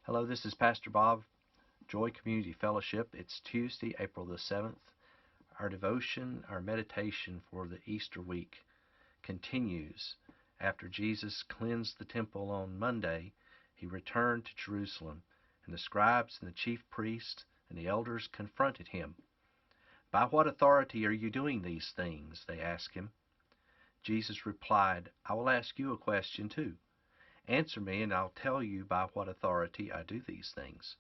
Hello, this is Pastor Bob, Joy Community Fellowship. It's Tuesday, April the 7th. Our devotion, our meditation for the Easter week continues. After Jesus cleansed the temple on Monday, he returned to Jerusalem, and the scribes and the chief priests and the elders confronted him. "By what authority are you doing these things?" they asked him. Jesus replied, "I will ask you a question too. Answer me, and I'll tell you by what authority I do these things.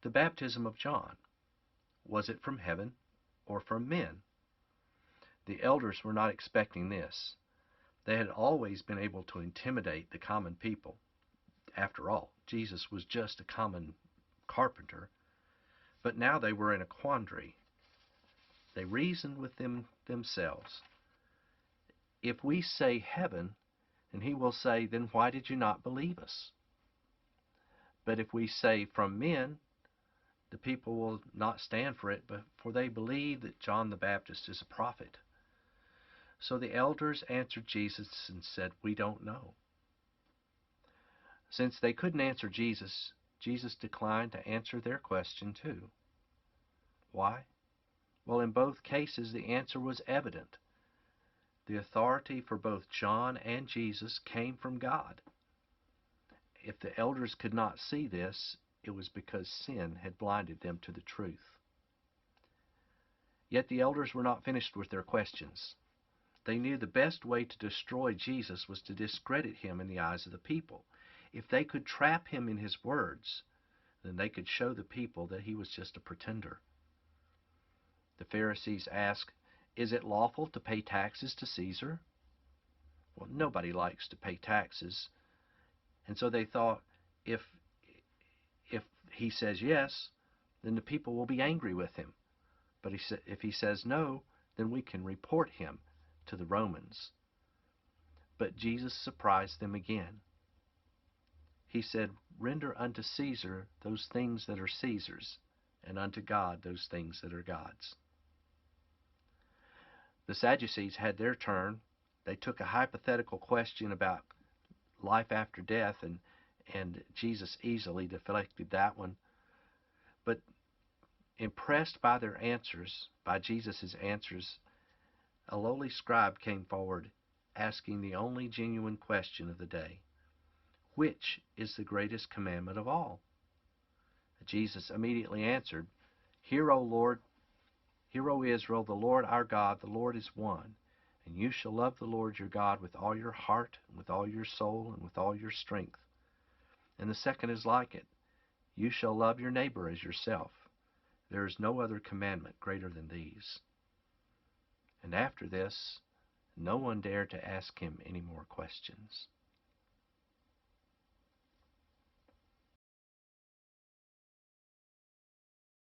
The baptism of John, was it from heaven or from men?" The elders were not expecting this. They had always been able to intimidate the common people. After all, Jesus was just a common carpenter. But now they were in a quandary. They reasoned with themselves. If we say heaven, then he will say, "Then why did you not believe us?" But if we say from men, the people will not stand for it, for they believe that John the Baptist is a prophet. So the elders answered Jesus and said, "We don't know." Since they couldn't answer Jesus, Jesus declined to answer their question too. Why? Well, in both cases, the answer was evident. The authority for both John and Jesus came from God. If the elders could not see this, it was because sin had blinded them to the truth. Yet the elders were not finished with their questions. They knew the best way to destroy Jesus was to discredit him in the eyes of the people. If they could trap him in his words, then they could show the people that he was just a pretender. The Pharisees asked, "Is it lawful to pay taxes to Caesar?" Well, nobody likes to pay taxes. And so they thought, if he says yes, then the people will be angry with him. But if he says no, then we can report him to the Romans. But Jesus surprised them again. He said, "Render unto Caesar those things that are Caesar's, and unto God those things that are God's." The Sadducees had their turn. They took a hypothetical question about life after death, and Jesus easily deflected that one. But impressed by their answers, by Jesus' answers, a lowly scribe came forward, asking the only genuine question of the day: "Which is the greatest commandment of all?" Jesus immediately answered, "Hear, O Lord, hear, O Israel, the Lord our God, the Lord is one. And you shall love the Lord your God with all your heart, and with all your soul, and with all your strength. And the second is like it. You shall love your neighbor as yourself. There is no other commandment greater than these." And after this, no one dared to ask him any more questions.